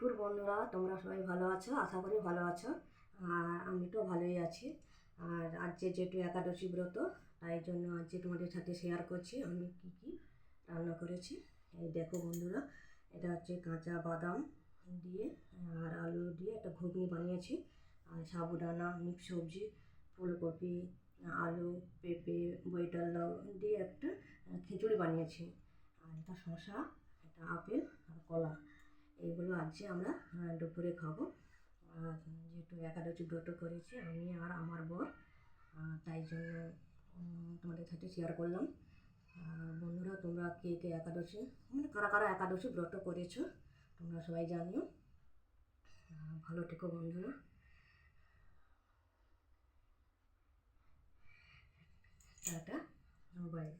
দুপুর বন্ধুরা, তোমরা সবাই ভালো আছো? আশা করি ভালো আছো। আর আমি তো ভালোই আছি। আর আজকে যেহেতু একাদশী ব্রত, তাই জন্য আজকে তোমাদের সাথে শেয়ার করছি আমি কি কি রান্না করেছি। এই দেখো বন্ধুরা, এটা হচ্ছে কাঁচা বাদাম দিয়ে আর আলু দিয়ে একটা ঘুগনি বানিয়েছি। আর সাবুদানা, মিক্স সবজি, ফুলকপি, আলু, পেঁপে, বৈটাল দিয়ে একটা খিচুড়ি বানিয়েছি। আর এটা শসা, এটা আপেল আর কলা। এইগুলো আজকে আমরা দুপুরে খাবো। আর যেহেতু একাদশী ব্রত করেছি আমি আর আমার বর, তাই জন্য তোমাদের সাথে শেয়ার করলাম। বন্ধুরা, তোমরা কে কে একাদশী, মানে কারা কারা একাদশী ব্রত করেছো তোমরা সবাই জানিও। ভালো থেকো বন্ধুরা। Tata, by.